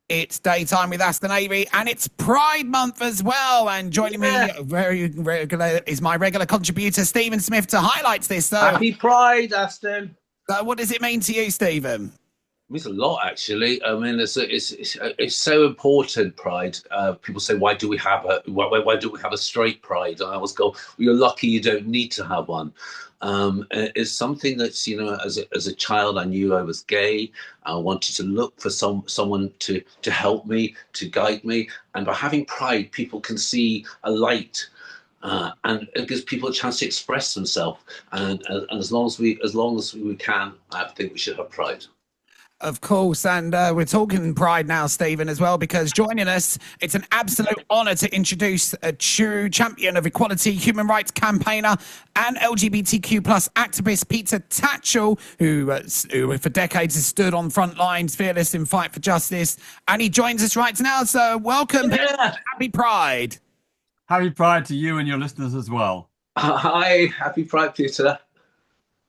It's daytime with Aston Avery, and it's Pride Month as well. And joining me very regular is my regular contributor, Stephen Smith, to highlight this. Happy Pride, Aston. What does it mean to you, Stephen? It means a lot, actually. I mean, it's so important. Pride. People say, why do we have why do we have a straight pride? And I always go, well, you're lucky you don't need to have one. It's something that's, as a child, I knew I was gay. I wanted to look for someone to help me, to guide me, and by having pride, people can see a light. And it gives people a chance to express themselves, and as long as we can, I think we should have pride. Of course, and we're talking Pride now, Stephen, as well, because joining us, it's an absolute honour to introduce a true champion of equality, human rights campaigner, and LGBTQ plus activist, Peter Tatchell, who for decades has stood on front lines, fearless in fight for justice, and he joins us right now. So welcome, Yeah. Happy Pride. Happy Pride to you and your listeners as well. Hi, happy Pride, Peter.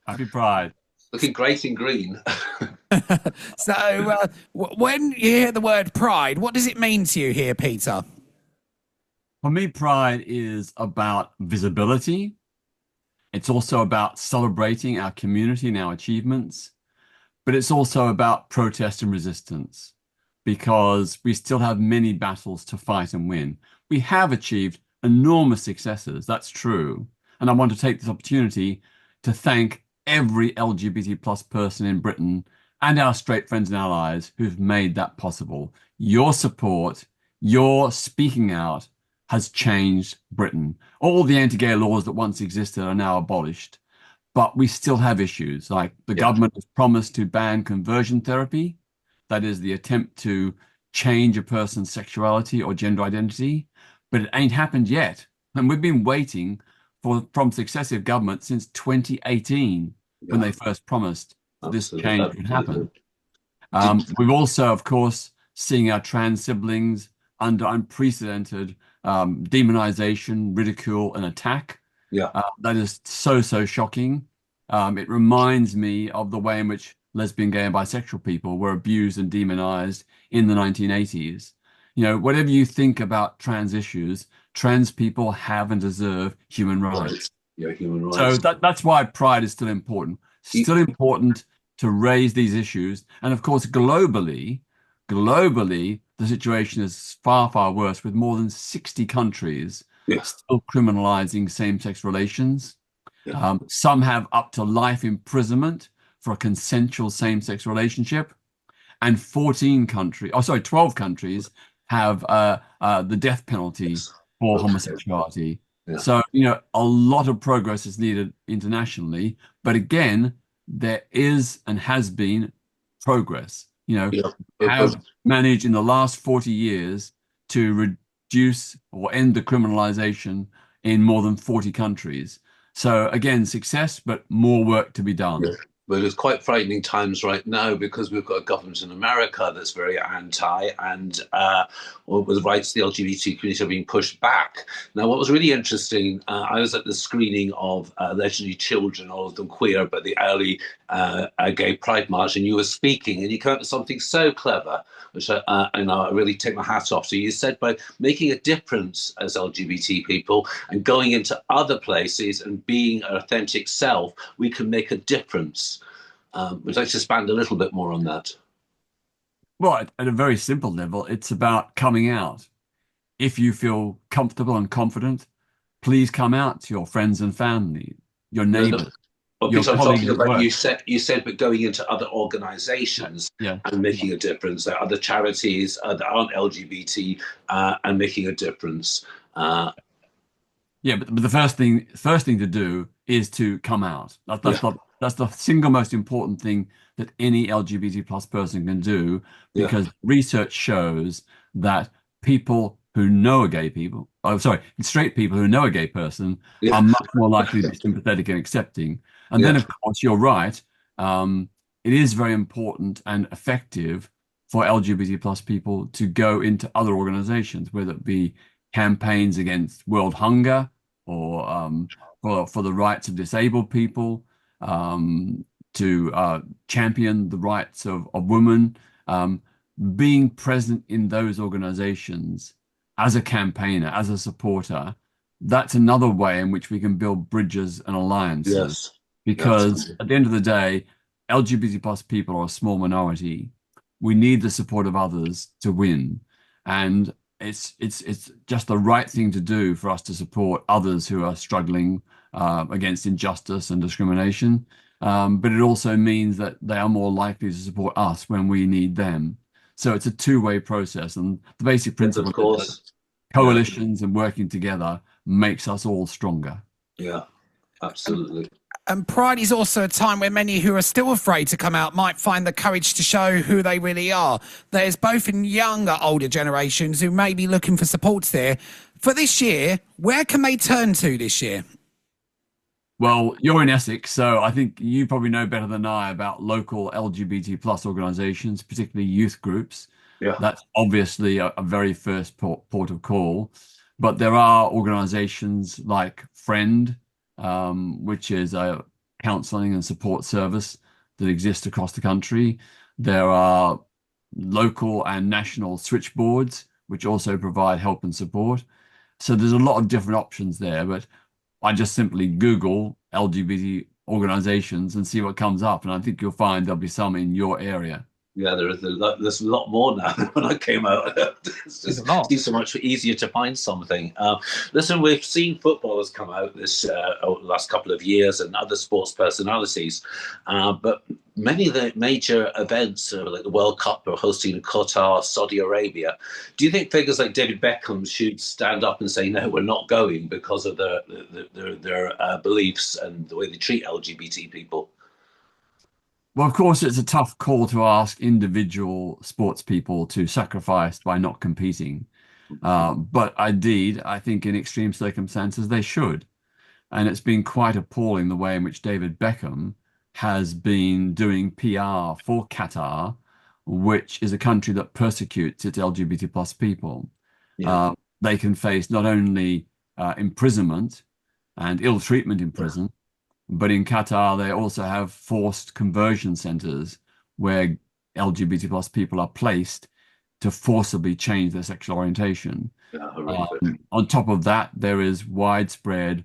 Happy Pride. Looking great in green. So when you hear the word pride, what does it mean to you here, Peter? For me, pride is about visibility. It's also about celebrating our community and our achievements, but it's also about protest and resistance, because we still have many battles to fight and win. We have achieved enormous successes, that's true. And I want to take this opportunity to thank every LGBT plus person in Britain and our straight friends and allies who've made that possible. Your support, your speaking out has changed Britain. All the anti-gay laws that once existed are now abolished, but we still have issues. Like the government has promised to ban conversion therapy. That is the attempt to change a person's sexuality or gender identity, but it ain't happened yet. And we've been waiting from successive governments since 2018, when they first promised this change would happen. We've also, of course, seeing our trans siblings under unprecedented demonization, ridicule, and attack. That is so shocking. It reminds me of the way in which lesbian, gay, and bisexual people were abused and demonized in the 1980s. Whatever you think about trans issues, trans people have and deserve human rights. Yeah, human rights. So that's why pride is still important. Still important to raise these issues. And of course, globally, the situation is far worse, with more than 60 countries still criminalizing same-sex relations. Some have up to life imprisonment for a consensual same-sex relationship. And 12 countries have the death penalty for homosexuality. So, a lot of progress is needed internationally, but again, there is and has been progress. Have managed in the last 40 years to reduce or end the criminalization in more than 40 countries. So again, success, but more work to be done. But it's quite frightening times right now, because we've got a government in America that's very anti, and the rights of the LGBT community are being pushed back. Now, what was really interesting, I was at the screening of Legendary Children, all of them queer, but the early gay pride march, and you were speaking, and you came up with something so clever, which I really take my hat off to. You said, by making a difference as LGBT people and going into other places and being an authentic self, we can make a difference. Would you like to expand a little bit more on that? Well, at a very simple level, it's about coming out. If you feel comfortable and confident, please come out to your friends and family, your neighbors. Well, because I'm talking about, you said, but going into other organizations and making a difference. There are other charities that aren't LGBT and making a difference. But the first thing to do is to come out. That's the single most important thing that any LGBT plus person can do, because research shows that people who know a gay people, straight people who know a gay person are much more likely to be sympathetic and accepting. And then, of course, you're right. It is very important and effective for LGBT plus people to go into other organizations, whether it be campaigns against world hunger or for the rights of disabled people, to champion the rights of women. being present in those organizations as a campaigner, as a supporter, that's another way in which we can build bridges and alliances. Yes. Because Absolutely. at the end of the day, LGBT plus people are a small minority. We need the support of others to win. And it's just the right thing to do for us to support others who are struggling against injustice and discrimination. But it also means that they are more likely to support us when we need them. So it's a two-way process. And the basic Yes, of principle is that course. Yeah. coalitions and working together makes us all stronger. Yeah. Absolutely. And Pride is also a time where many who are still afraid to come out might find the courage to show who they really are. There's both in younger, older generations who may be looking for supports there. For this year, where can they turn to this year? Well, you're in Essex, so I think you probably know better than I about local LGBT plus organizations, particularly youth groups. Yeah. That's obviously a very first port of call. But there are organizations like Friend, which is a counseling and support service that exists across the country. There are local and national switchboards, which also provide help and support. So there's a lot of different options there, but I just simply Google LGBT organizations and see what comes up. And I think you'll find there'll be some in your area. Yeah, there's a lot more now than when I came out. There's a lot. It's so much easier to find something. Listen, we've seen footballers come out this over the last couple of years and other sports personalities, but many of the major events, like the World Cup, are hosting in Qatar, Saudi Arabia. Do you think figures like David Beckham should stand up and say, no, we're not going because of their beliefs and the way they treat LGBT people? Well, of course, it's a tough call to ask individual sports people to sacrifice by not competing. But indeed, I think in extreme circumstances, they should. And it's been quite appalling the way in which David Beckham has been doing PR for Qatar, which is a country that persecutes its LGBT plus people. Yeah. They can face not only imprisonment and ill treatment in prison, but in Qatar, they also have forced conversion centers where LGBT plus people are placed to forcibly change their sexual orientation. Yeah, horrific. On top of that, there is widespread,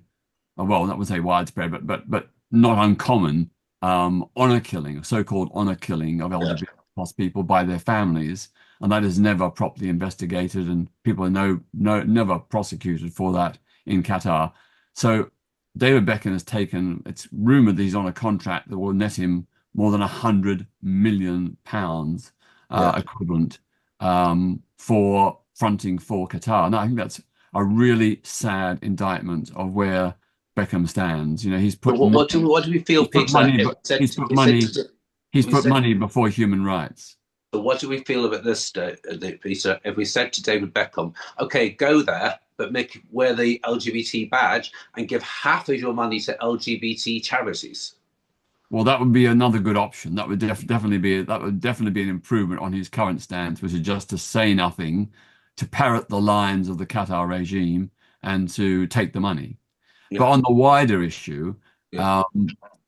well, not would say widespread, but not uncommon honor killing, so-called honor killing of LGBT plus people by their families, and that is never properly investigated, and people are never prosecuted for that in Qatar. So David Beckham has taken, it's rumored that he's on a contract that will net him more than £100 million equivalent for fronting for Qatar. And I think that's a really sad indictment of where Beckham stands. You know, he's put What do we feel, Peter? He's put money before human rights. So what do we feel about this, Peter? If we said to David Beckham, okay, go there, but wear the LGBT badge and give half of your money to LGBT charities. Well, that would be another good option. That would definitely be an improvement on his current stance, which is just to say nothing, to parrot the lines of the Qatar regime, and to take the money. Yeah. But on the wider issue, it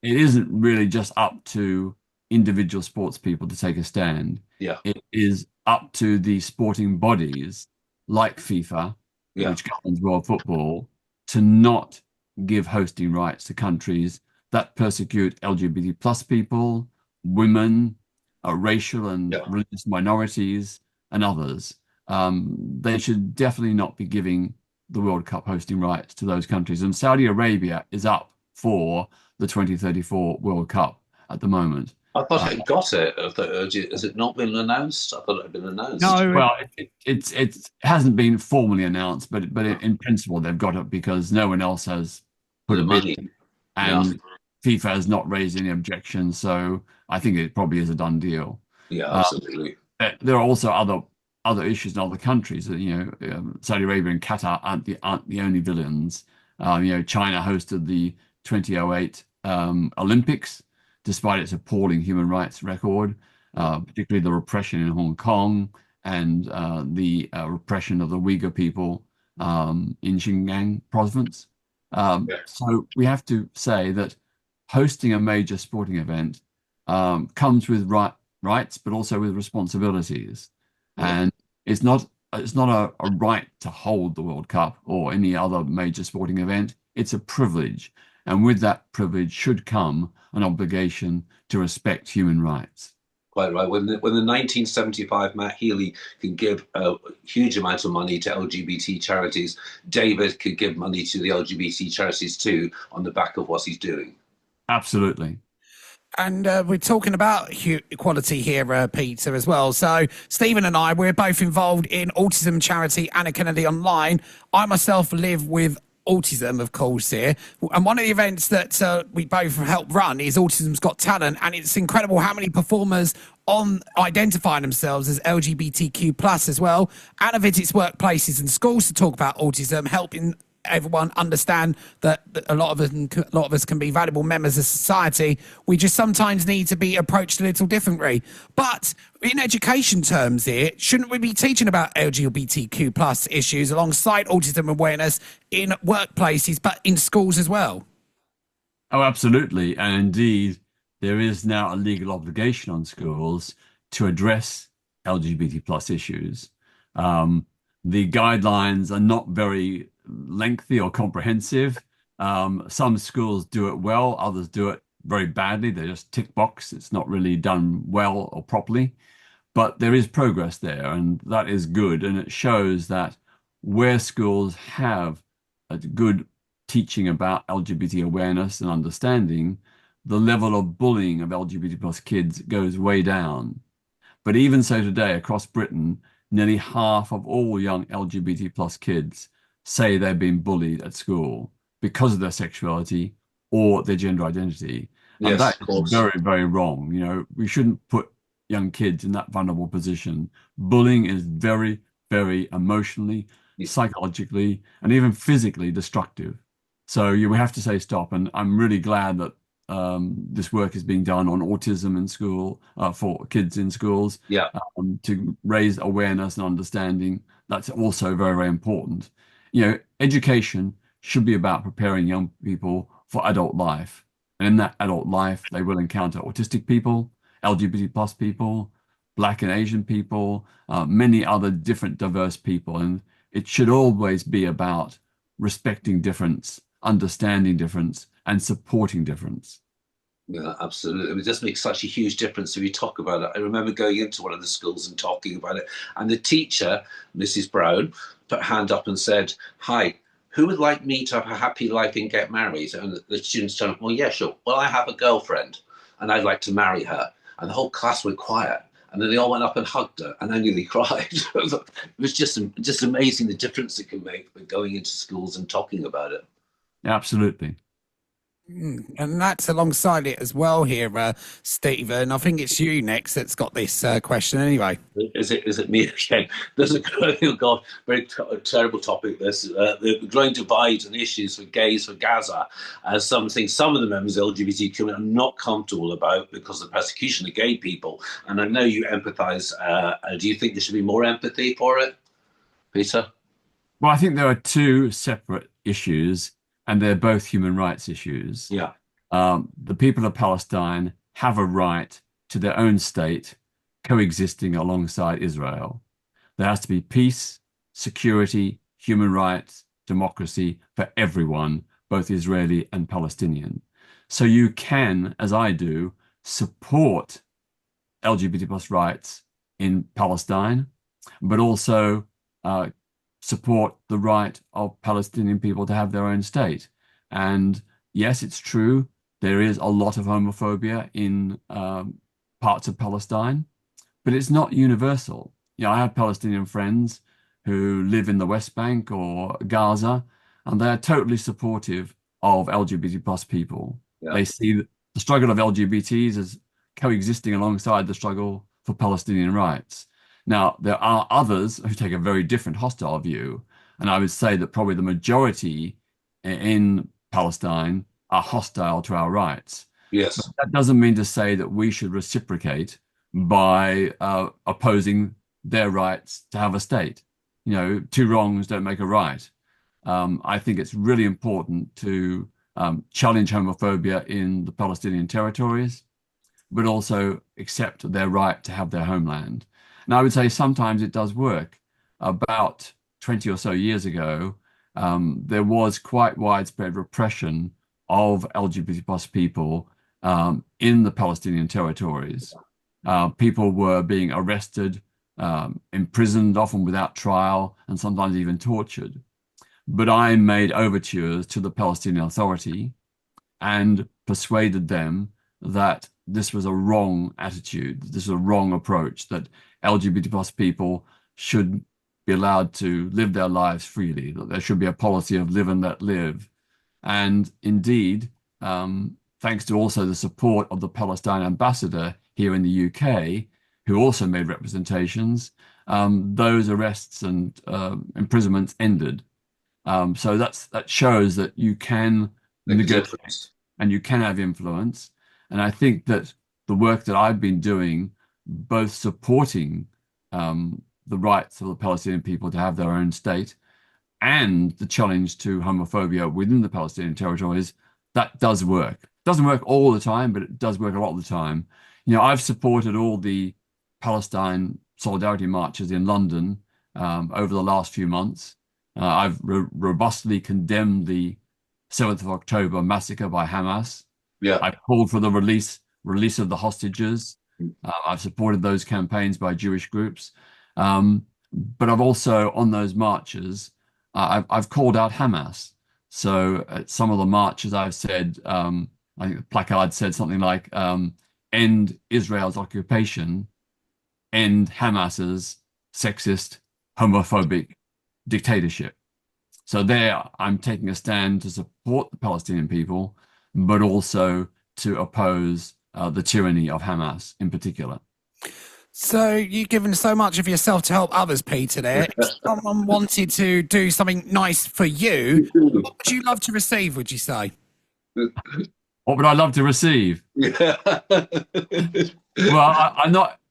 isn't really just up to individual sports people to take a stand. Yeah. It is up to the sporting bodies like FIFA, which governs world football, to not give hosting rights to countries that persecute LGBT plus people, women, racial and religious minorities, and others. They should definitely not be giving the World Cup hosting rights to those countries. And Saudi Arabia is up for the 2034 World Cup at the moment. I thought it got it. Has it not been announced? I thought it had been announced. No. Well, it hasn't been formally announced, but in principle they've got it because no one else has put a bid in, and FIFA has not raised any objections. So I think it probably is a done deal. Yeah, absolutely. There are also other issues in other countries. You know, Saudi Arabia and Qatar aren't the only villains. You know, China hosted the 2008 Olympics, despite its appalling human rights record, particularly the repression in Hong Kong and the repression of the Uyghur people in Xinjiang province. So we have to say that hosting a major sporting event comes with rights, but also with responsibilities. Yeah. And it's not a right to hold the World Cup or any other major sporting event. It's a privilege. And with that privilege should come an obligation to respect human rights. Quite right. When the 1975 Matt Healy can give a huge amount of money to LGBT charities, David could give money to the LGBT charities too on the back of what he's doing. Absolutely. And we're talking about equality here, Peter, as well. So Stephen and I, we're both involved in autism charity Anna Kennedy Online. I myself live with autism, of course, here. And one of the events that we both help run is Autism's Got Talent. And it's incredible how many performers on identifying themselves as LGBTQ plus as well. Anna visits workplaces and schools to talk about autism, helping everyone understand that a lot of us can be valuable members of society. We just sometimes need to be approached a little differently. But in education terms here, shouldn't we be teaching about LGBTQ plus issues alongside autism awareness in workplaces, but in schools as well? Oh, absolutely. And indeed, there is now a legal obligation on schools to address LGBT plus issues. The guidelines are not very lengthy or comprehensive. Some schools do it well, others do it very badly. They just tick box. It's not really done well or properly. But there is progress there, and that is good. And it shows that where schools have a good teaching about LGBT awareness and understanding, the level of bullying of LGBT plus kids goes way down. But even so today, across Britain, nearly half of all young LGBT plus kids say they've been bullied at school because of their sexuality or their gender identity. And Yes, that of is course. very, very wrong. We shouldn't put young kids in that vulnerable position. Bullying is very, very emotionally, psychologically, and even physically destructive. So we have to say stop. And I'm really glad that this work is being done on autism in school for kids in schools Yeah. to raise awareness and understanding. That's also very, very important. Education should be about preparing young people for adult life. And in that adult life, they will encounter autistic people, LGBT plus people, Black and Asian people, many other different diverse people. And it should always be about respecting difference, understanding difference, and supporting difference. Yeah, absolutely. It just makes such a huge difference if you talk about it. I remember going into one of the schools and talking about it, and the teacher, Mrs. Brown, put her hand up and said, "Hi, who would like me to have a happy life and get married?" And the students turned, "Well, yeah, sure. Well, I have a girlfriend, and I'd like to marry her." And the whole class went quiet. And then they all went up and hugged her, and I nearly cried. It was just amazing the difference it can make by going into schools and talking about it. Absolutely. And that's alongside it as well here, Stephen. I think it's you next that's got this question anyway. Is it me again? There's a oh God, very terrible topic. This the growing divide and issues for gays for Gaza as something some of the members of the LGBT community are not comfortable about because of the persecution of gay people. And I know you empathise. Do you think there should be more empathy for it, Peter? Well, I think there are two separate issues, and they're both human rights issues. Yeah. The people of Palestine have a right to their own state coexisting alongside Israel. There has to be peace, security, human rights, democracy for everyone, both Israeli and Palestinian. So you can, as I do, support LGBT plus rights in Palestine, but also support the right of Palestinian people to have their own state. And yes, it's true, there is a lot of homophobia in parts of Palestine, but it's not universal. I have Palestinian friends who live in the West Bank or Gaza, and they are totally supportive of LGBT plus people. Yeah. They see the struggle of LGBTs as coexisting alongside the struggle for Palestinian rights. Now, there are others who take a very different hostile view, and I would say that probably the majority in Palestine are hostile to our rights. Yes. But that doesn't mean to say that we should reciprocate by opposing their rights to have a state. Two wrongs don't make a right. I think it's really important to challenge homophobia in the Palestinian territories, but also accept their right to have their homeland. And I would say sometimes it does work. About 20 or so years ago, there was quite widespread repression of LGBT plus people in the Palestinian territories. People were being arrested, imprisoned, often without trial, and sometimes even tortured. But I made overtures to the Palestinian Authority and persuaded them that this was a wrong attitude, this was a wrong approach, that LGBT plus people should be allowed to live their lives freely, that there should be a policy of live and let live. And indeed, thanks to also the support of the Palestine ambassador here in the UK, who also made representations, those arrests and imprisonments ended. So that shows that you can negotiate and you can have influence. And I think that the work that I've been doing, both supporting the rights of the Palestinian people to have their own state and the challenge to homophobia within the Palestinian territories, that does work. It doesn't work all the time, but it does work a lot of the time. I've supported all the Palestine solidarity marches in London over the last few months. I've robustly condemned the 7th of October massacre by Hamas. Yeah. I've called for the release of the hostages. I've supported those campaigns by Jewish groups. But I've also, on those marches, I've called out Hamas. So at some of the marches, I've said, I think the placard said something like, end Israel's occupation, end Hamas's sexist, homophobic dictatorship. So there, I'm taking a stand to support the Palestinian people, but also to oppose the tyranny of Hamas in particular. So you've given so much of yourself to help others, Peter, there. If someone wanted to do something nice for you, what would you love to receive, would you say? What would I love to receive? Well,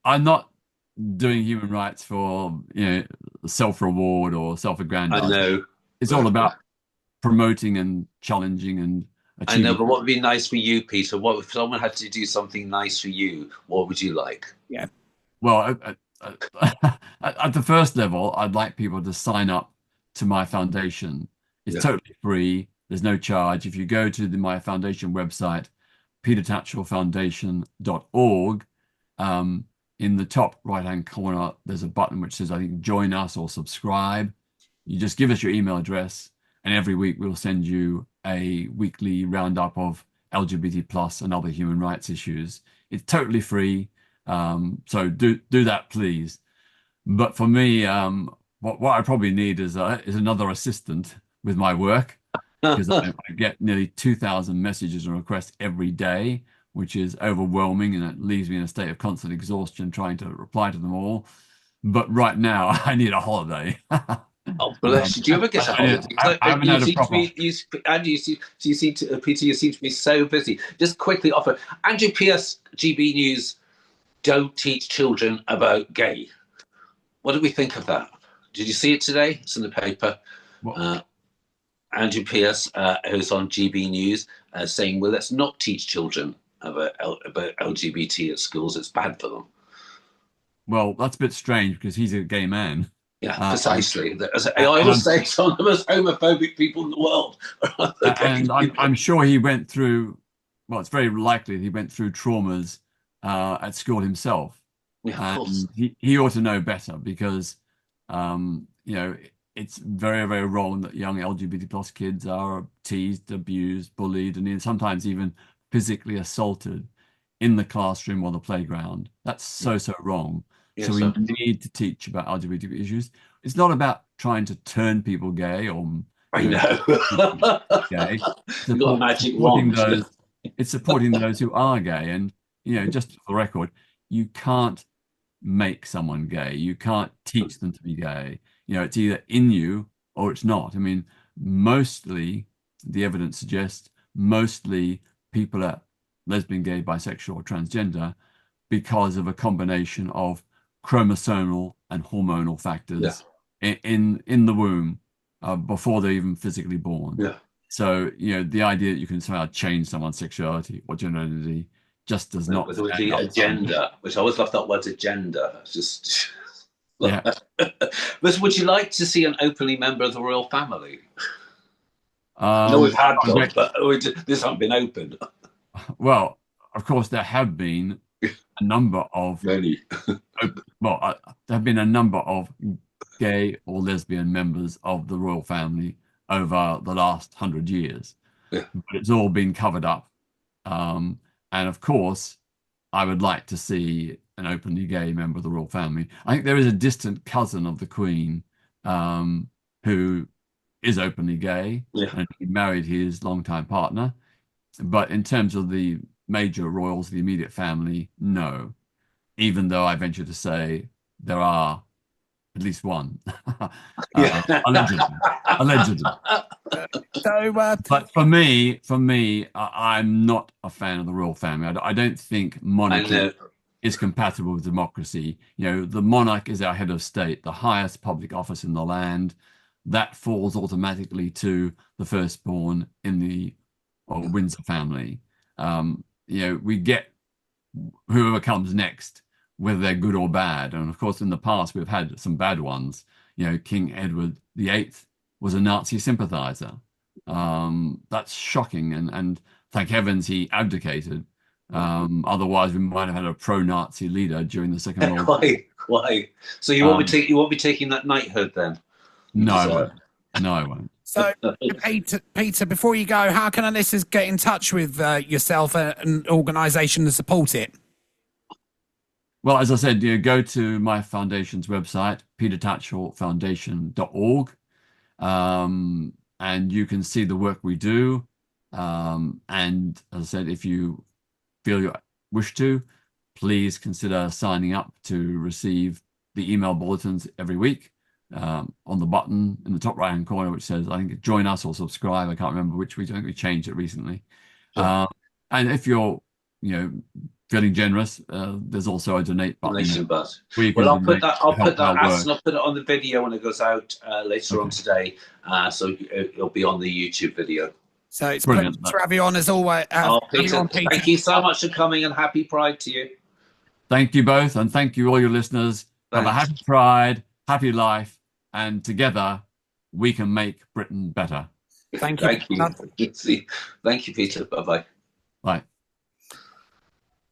I'm not doing human rights for self-reward or self-aggrandizement. I know. It's all about promoting and challenging and achieving. I know, but what would be nice for you, Peter? What if someone had to do something nice for you? What would you like? Yeah. Well, at the first level, I'd like people to sign up to my foundation. It's totally free. There's no charge. If you go to my foundation website, petertatchellfoundation.org, in the top right-hand corner, there's a button which says, I think, join us or subscribe. You just give us your email address, and every week we'll send you a weekly roundup of LGBT plus and other human rights issues. It's totally free. So do that, please. But for me, what I probably need is another assistant with my work, because I get nearly 2,000 messages and requests every day, which is overwhelming, and it leaves me in a state of constant exhaustion trying to reply to them all. But right now, I need a holiday. Oh, bless you. Do you ever get a holiday? I haven't had a proper... Andrew, Peter, you seem to be so busy. Just quickly offer, Andrew Pierce, GB News, don't teach children about gay. What do we think of that? Did you see it today? It's in the paper. Andrew Pierce, who's on GB News, saying, well, let's not teach children about LGBT at schools. It's bad for them. Well, that's a bit strange because he's a gay man. Yeah, precisely. I always say some of the most homophobic people in the world. And I'm sure he went through, well, it's very likely he went through traumas at school himself. Yeah, of course. He ought to know better because, it's very, very wrong that young LGBT plus kids are teased, abused, bullied, and sometimes even physically assaulted in the classroom or the playground. That's so wrong. So we need to teach about LGBT issues. It's not about trying to turn people gay or I know. gay. You've got a magic wand. It's supporting those who are gay. And, just for the record, you can't make someone gay. You can't teach them to be gay. It's either in you or it's not. I mean, mostly the evidence suggests people are lesbian, gay, bisexual, or transgender because of a combination of chromosomal and hormonal factors in the womb before they're even physically born. Yeah. So, the idea that you can somehow change someone's sexuality or gender identity just does not With stand the up. agenda, which I always love that word agenda. It's just Yeah. But would you like to see an openly member of the royal family? I know we've had them, but this hasn't been open. Well, of course, there have been a number of Many. there have been a number of gay or lesbian members of the royal family over the last 100 years, Yeah. but it's all been covered up. And of course, I would like to see an openly gay member of the royal family. I think there is a distant cousin of the Queen who is openly gay, Yeah. and he married his longtime partner. But in terms of the major royals, the immediate family, no. Even though I venture to say there are at least one, allegedly. But for me, I'm not a fan of the royal family. I don't think monarchy is compatible with democracy. You know, the monarch is our head of state, the highest public office in the land. That falls automatically to the firstborn in the Windsor family. You know, we get whoever comes next, whether they're good or bad. And of course, in the past, we've had some bad ones. You know, King Edward VIII was a Nazi sympathizer. That's shocking. And thank heavens he abdicated. Otherwise, we might have had a pro-Nazi leader during the Second World War. Why? So you won't be taking that knighthood then? No, I won't. No, I won't. So, Peter, before you go, how can our listeners get in touch with yourself and an organisation to support it? Well, as I said, you know, go to my foundation's website, petertatchellfoundation.org, and you can see the work we do. And as I said, if you feel you wish to, please consider signing up to receive the email bulletins every week. On the button in the top right hand corner, which says, I think, join us or subscribe. I can't remember which. I think we changed it recently. Sure. And if you're, you know, feeling generous, there's also a donate button. Donation button. Well, I'll put that and I'll put it on the video when it goes out later on today. So it'll be on the YouTube video. So it's brilliant to have you on as always. Peter, thank you so much for coming, and happy Pride to you. Thank you both, and thank you all your listeners. Thanks. Have a happy Pride, happy life. And together, we can make Britain better. Thank you. Thank you, Peter. Bye-bye. Bye.